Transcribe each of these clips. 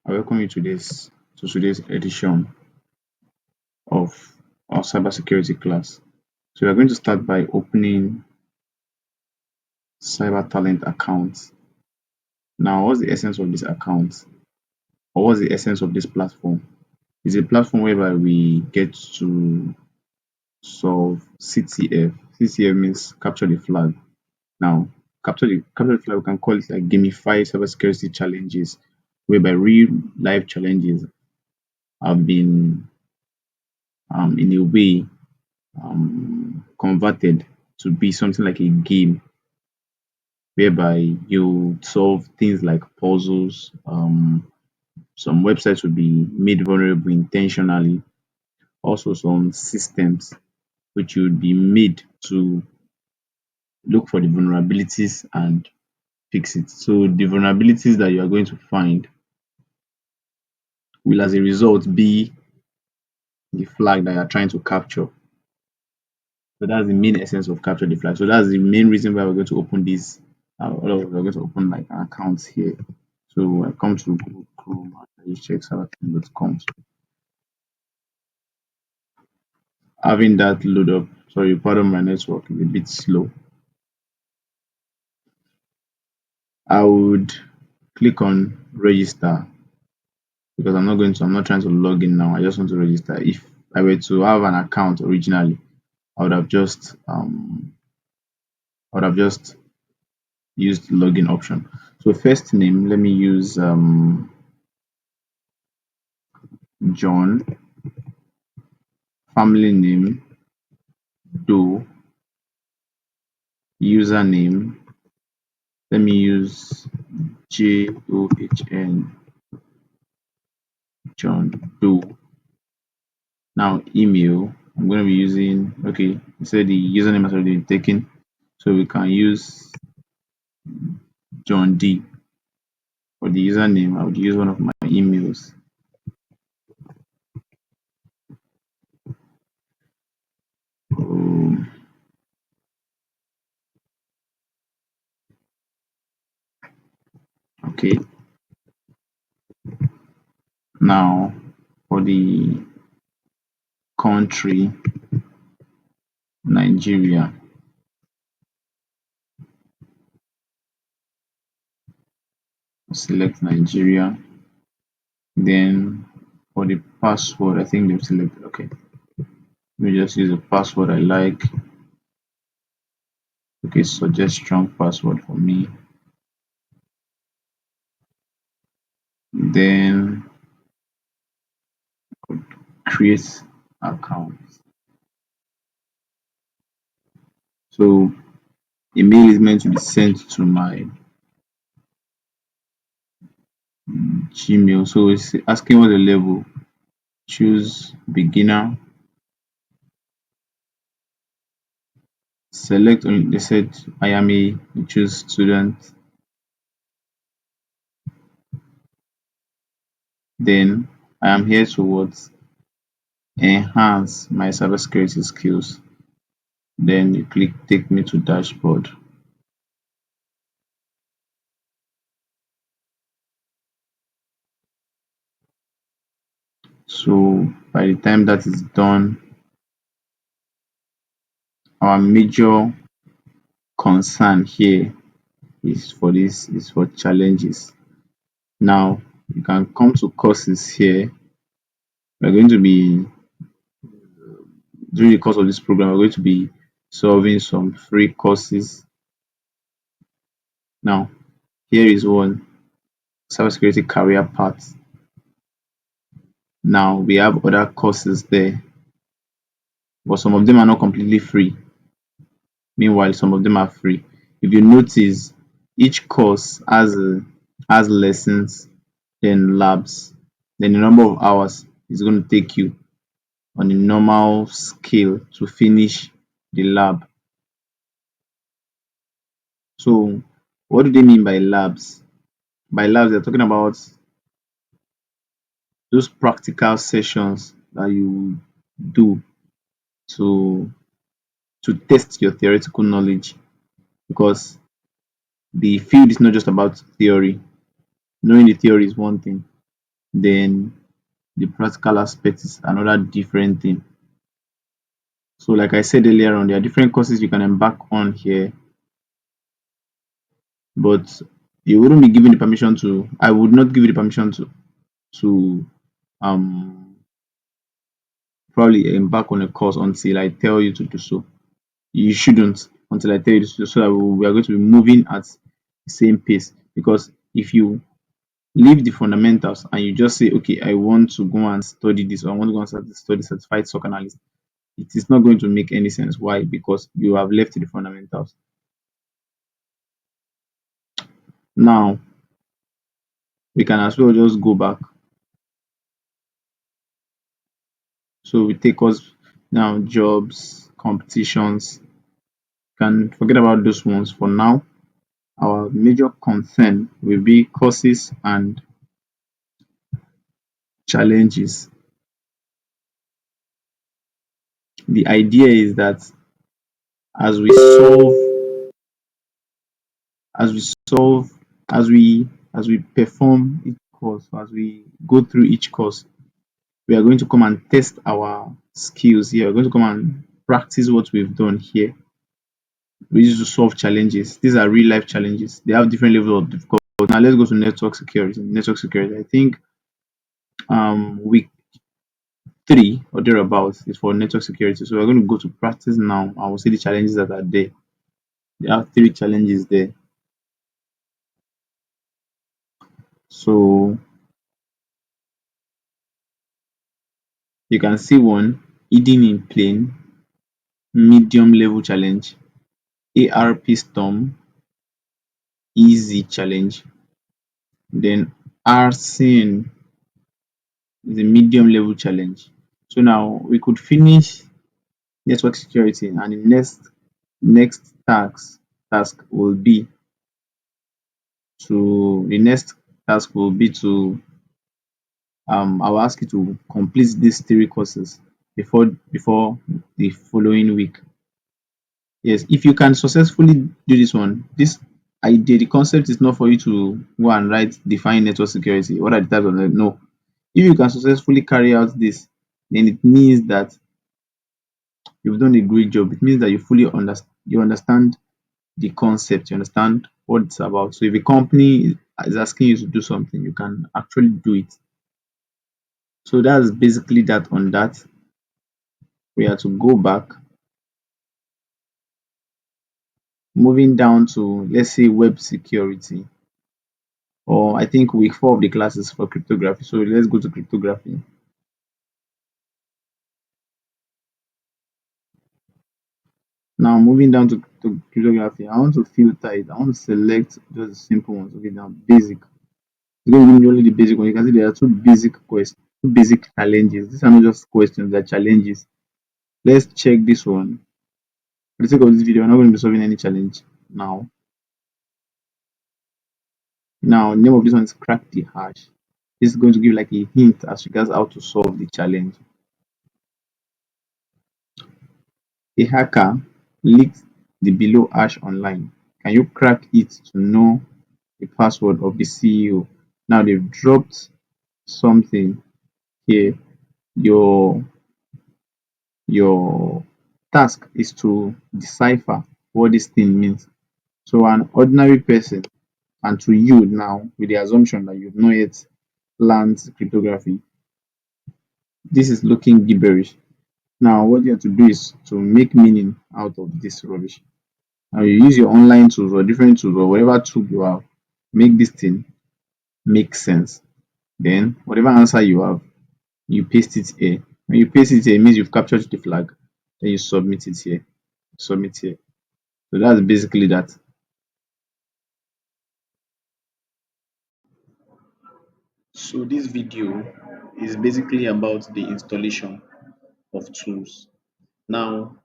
I welcome you to today's edition of our cybersecurity class. So we are going to start by opening Cybertalent accounts. Now, what's the essence of this account, or what's the essence of this platform? It's a platform whereby we get to solve CTF. CTF means capture the flag. Now, capture the flag, we can call it like gamified cybersecurity challenges, whereby real life challenges have been in a way converted to be something like a game whereby you solve things like puzzles. Some websites will be made vulnerable intentionally. Also, some systems which would be made to look for the vulnerabilities and fix it. So, the vulnerabilities that you are going to find will, as a result, be the flag that you are trying to capture. So that's the main essence of capture the flag. So that's the main reason why we're going to open this. All of us are going to open like an account here. So I come to Google Chrome and I just check cybertalent.com. So having that load up, sorry, pardon my network is a bit slow. I would click on register because I'm not trying to log in now. I just want to register. If I were to have an account originally, I would have just used login option. So first name, let me use John. Family name, Doe. Username, let me use JOHN, John Doe. Now email, I'm going to be using, okay, you said the username has already been taken, so we can use John D. For the username, I would use one of my emails. Um, okay, now for the country, Nigeria. Select Nigeria. Then for the password, I think they've selected, okay. Let me just use a password I like. Okay, suggest strong password for me. Then create account. So email is meant to be sent to my Gmail. So it's asking what the level. Choose beginner. Select only. They said I am a. You choose student. Then I am here to what? Enhance my cybersecurity skills. Then you click take me to dashboard. So by the time that is done, our major concern here is for challenges. Now you can come to courses here. We're going to be during the course of this program, we're going to be solving some free courses. Now, here is one cybersecurity career path. Now we have other courses there, but some of them are not completely free. Meanwhile, some of them are free. If you notice, each course has lessons, then labs, then the number of hours is going to take you on a normal scale to finish the lab. So what do they mean by labs? By labs, they're talking about those practical sessions that you do to test your theoretical knowledge, because the field is not just about theory. Knowing the theory is one thing, then the practical aspect is another different thing. So like I said earlier on, there are different courses you can embark on here, but you wouldn't be given the permission to, I would not give you the permission to um probably embark on a course until I tell you to do so. You shouldn't until I tell you to do so, so that we are going to be moving at the same pace. Because if you leave the fundamentals and you just say, okay, I want to go and study this, or I want to go and study certified stock analyst, it is not going to make any sense. Why? Because you have left the fundamentals. Now, we can as well just go back. So we take us now jobs, competitions, can forget about those ones for now. Our major concern will be courses and challenges. The idea is that as we solve, as we solve, as we perform each course, as we go through each course, we are going to come and test our skills here. We're going to come and practice what we've done here. We used to solve challenges. These are real life challenges. They have different levels of difficulty. Now let's go to network security. Network security. I think week 3 or thereabouts is for network security. So we're going to go to practice now and we'll see the challenges that are there. There are 3 challenges there. So you can see one, hidden in plain, medium level challenge, ARP storm, easy challenge, then arson is a medium level challenge. So now we could finish network security and the next task will be to I'll ask you to complete these 3 courses before the following week. Yes, if you can successfully do this one, this idea, the concept is not for you to go and write define network security. What are the types of net? No. If you can successfully carry out this, then it means that you've done a great job. It means that you understand the concept, you understand what it's about. So if a company is asking you to do something, you can actually do it. So that's basically that on that. We are to go back, moving down to let's say web security, or I think week 4 of the class is for cryptography. So let's go to cryptography. Now moving down to cryptography, I want to filter it. I want to select just the simple ones. Okay, now basic. It's going to be only the basic one. You can see there are 2 basic challenges. These are not just questions, they're challenges. Let's check this one. For the sake of this video, we're not going to be solving any challenge now. Now, name of this one is crack the hash. This is going to give like a hint as regards how to solve the challenge. A hacker leaked the below hash online. Can you crack it to know the password of the CEO? Now they've dropped something here. Your task is to decipher what this thing means. So an ordinary person, and to you now, with the assumption that you've not yet learned cryptography, this is looking gibberish. Now what you have to do is to make meaning out of this rubbish. Now you use your online tools or different tools or whatever tool you have, make this thing make sense. Then whatever answer you have, you paste it here. When you paste it here, it means you've captured the flag. Then you submit it here. Submit here. So that's basically that. So this video is basically about the installation of tools. Now,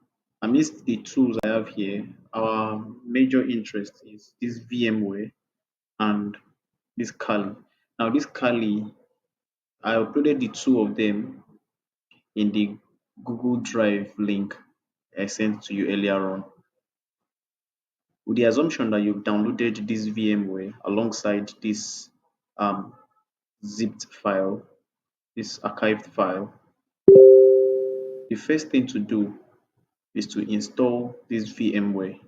amidst the tools I have here, our major interest is this VMware and this Kali. Now, this Kali, I uploaded the 2 of them in the Google Drive link I sent to you earlier on, with the assumption that you've downloaded this VMware alongside this um, zipped file, this archived file, the first thing to do is to install this VMware,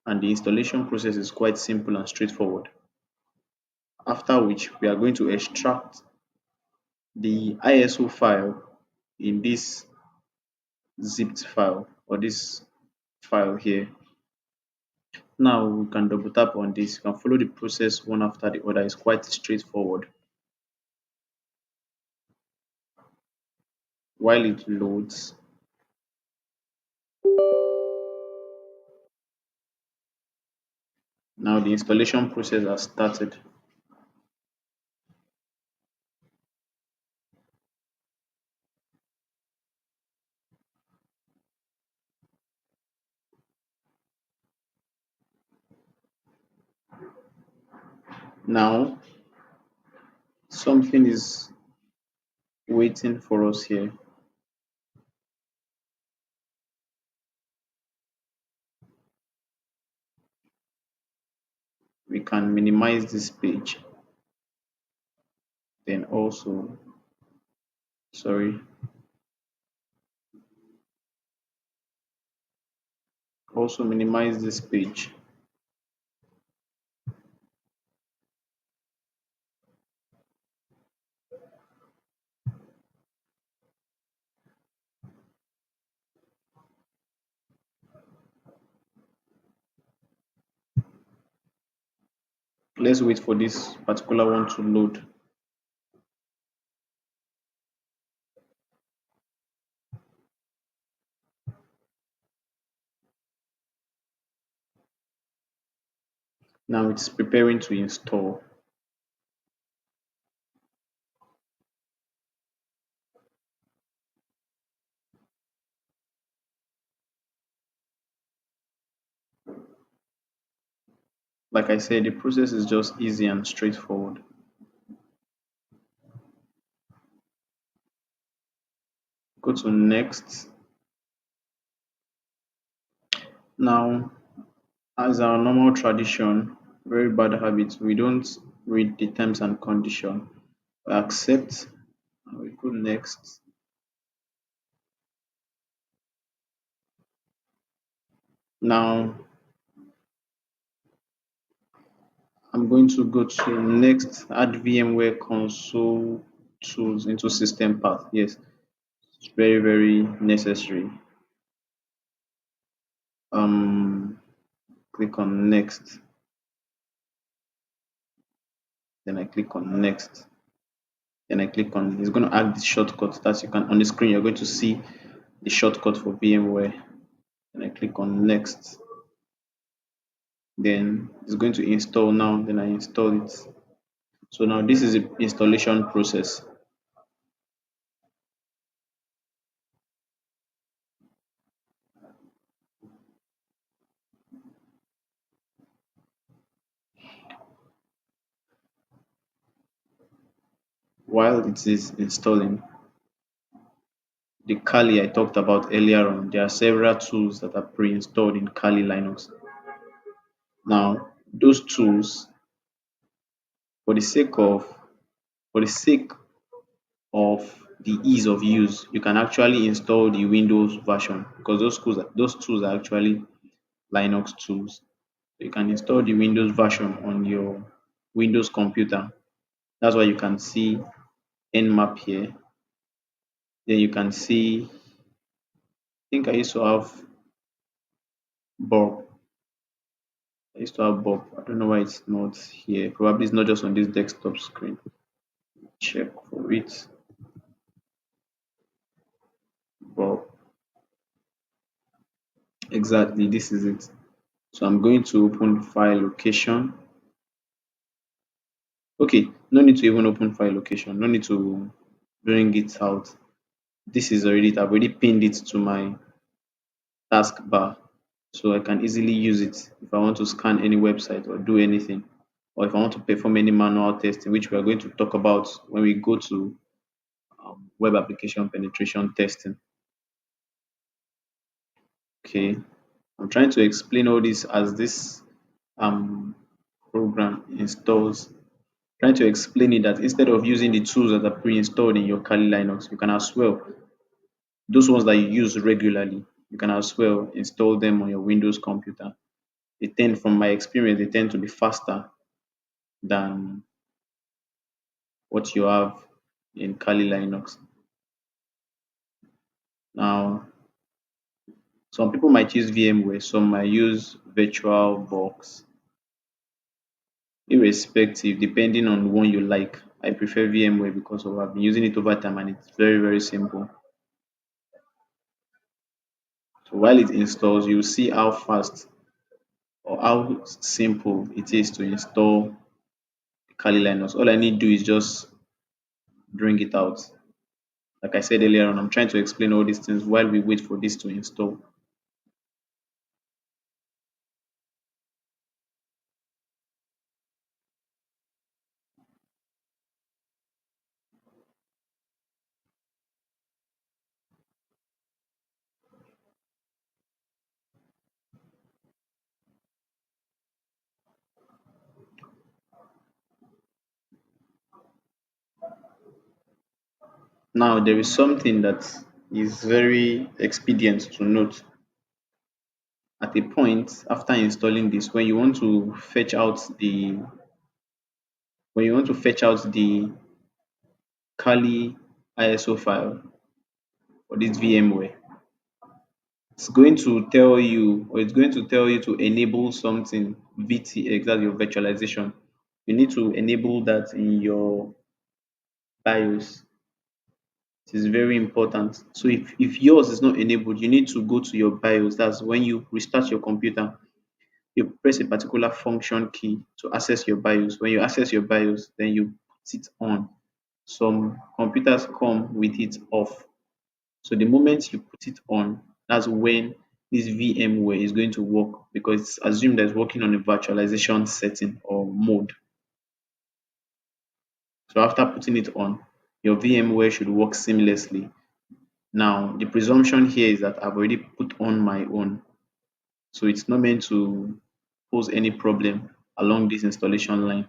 and the installation process is quite simple and straightforward. After which we are going to extract the ISO file in this zipped file or this file here. Now we can double tap on this. You can follow the process one after the other. It's quite straightforward. While it loads, now the installation process has started. Now something is waiting for us here. We can minimize this page, then also, sorry, also minimize this page. Let's wait for this particular one to load. Now it's preparing to install. Like I said, the process is just easy and straightforward. Go to next. Now, as our normal tradition, very bad habit, we don't read the terms and condition. We accept and we go next. Now, I'm going to go to next, add VMware console tools into system path. Yes, it's very, very necessary. Um, Click on next. Then I click on next. Then I click on, it's going to add the shortcut that you can, on the screen, you're going to see the shortcut for VMware. Then I click on next. Then it's going to install now. Then I install it. So now this is the installation process. While it is installing, the Kali I talked about earlier on, there are several tools that are pre-installed in Kali Linux. Now, those tools, for the sake of for the sake of the ease of use, you can actually install the Windows version because those tools are actually Linux tools. You can install the Windows version on your Windows computer. That's why you can see Nmap here. Then you can see, I think I used to have Bob. I used to have Bob. I don't know why it's not here. Probably it's not just on this desktop screen. Check for it. Bob. Exactly, this is it. So I'm going to open file location. Okay, no need to even open file location. No need to bring it out. This is already, I've already pinned it to my taskbar. So I can easily use it if I want to scan any website or do anything, or if I want to perform any manual testing, which we are going to talk about when we go to web application penetration testing. Okay, I'm trying to explain all this as this um, program installs. Trying to explain it that instead of using the tools that are pre-installed in your Kali Linux, you can as well, those ones that you use regularly, you can as well install them on your Windows computer. They tend, from my experience, they tend to be faster than what you have in Kali Linux. Now, some people might use VMware, some might use VirtualBox, irrespective, depending on the one you like. I prefer VMware because of I've been using it over time and it's very, very simple. So while it installs, you see how fast or how simple it is to install Kali Linux. All I need to do is just bring it out. Like I said earlier on, I'm trying to explain all these things while we wait for this to install. Now, there is something that is very expedient to note. At a point after installing this, when you want to fetch out the Kali ISO file for this VMware, it's going to tell you, or it's going to tell you to enable something VTX, that's your virtualization. You need to enable that in your BIOS. It is very important. So if yours is not enabled, you need to go to your BIOS. That's when you restart your computer, you press a particular function key to access your BIOS. When you access your BIOS, then you put it on. Some computers come with it off. So the moment you put it on, that's when this VMware is going to work because it's assumed that it's working on a virtualization setting or mode. So after putting it on, your VMware should work seamlessly. Now, the presumption here is that I've already put on my own. So it's not meant to pose any problem along this installation line.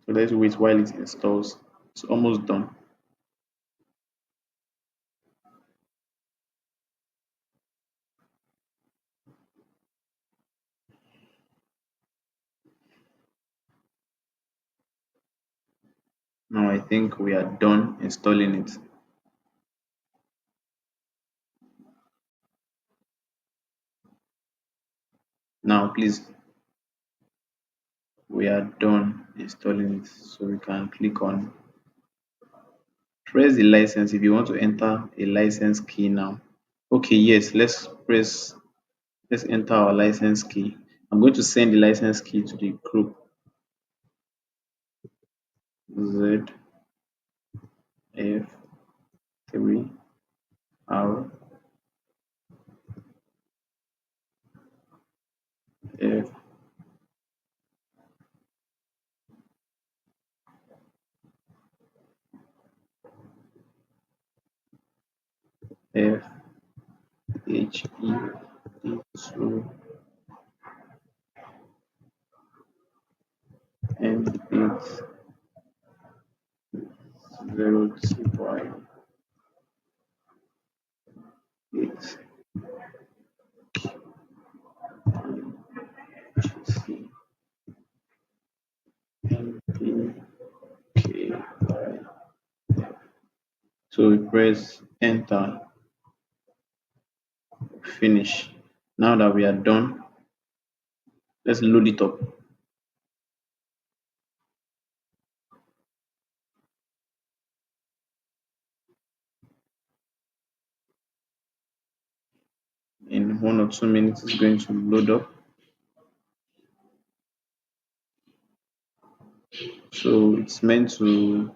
So let's wait while it installs. It's almost done. Now I think we are done installing it. Now please, we are done installing it. So we can click on press the license if you want to enter a license key now. Okay, yes, let's enter our license key. I'm going to send the license key to the group Z F 3 R F F H E D 2 N 8 0 T Y 8 G C N P K Y. So we press enter, finish. Now that we are done, let's load it up. In 1 or 2 minutes, it's going to load up. So it's meant to,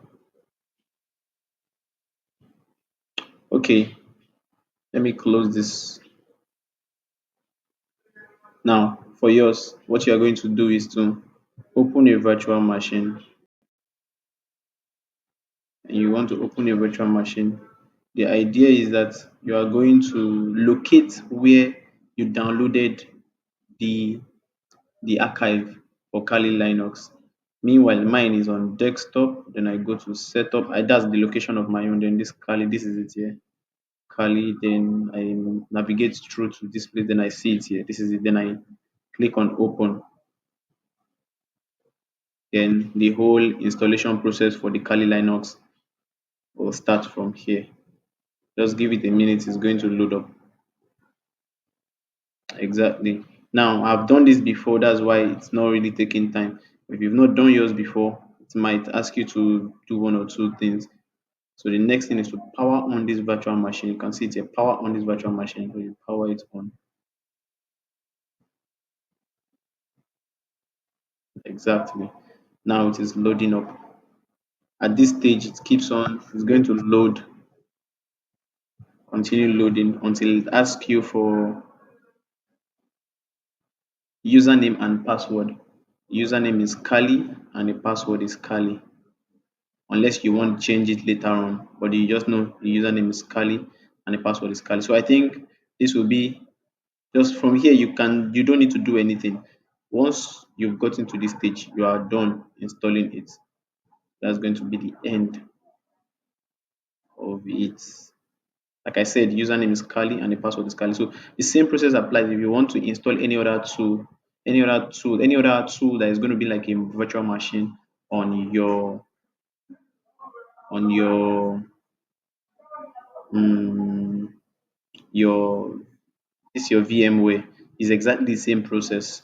okay, let me close this. Now, for yours, what you are going to do is to open a virtual machine. And you want to open a virtual machine. The idea is that you are going to locate where you downloaded the the archive. for Kali Linux. Meanwhile, mine is on desktop. Then I go to setup. That's the location of my own. Then this Kali, this is it here. Kali. Then I navigate through to this place. Then I see it here. This is it. Then I click on open. Then the whole installation process for the Kali Linux will start from here. Just give it a minute. It's going to load up. Exactly. Now, I've done this before, that's why it's not really taking time. If you've not done yours before, it might ask you to do one or two things. So the next thing is to power on this virtual machine. You can see it's a power on this virtual machine. So you power it on. Exactly. Now it is loading up. At this stage, it keeps on, it's going to load, continue loading until it asks you for username and password. Username is Kali and the password is Kali. Unless you want to change it later on, but you just know the username is Kali and the password is Kali. So I think this will be just from here. You don't need to do anything. Once you've gotten to this stage, you are done installing it. That's going to be the end of it. Like I said, username is Kali and the password is Kali. So the same process applies if you want to install any other tool that is going to be like a virtual machine on your um, your VMware. Is exactly the same process.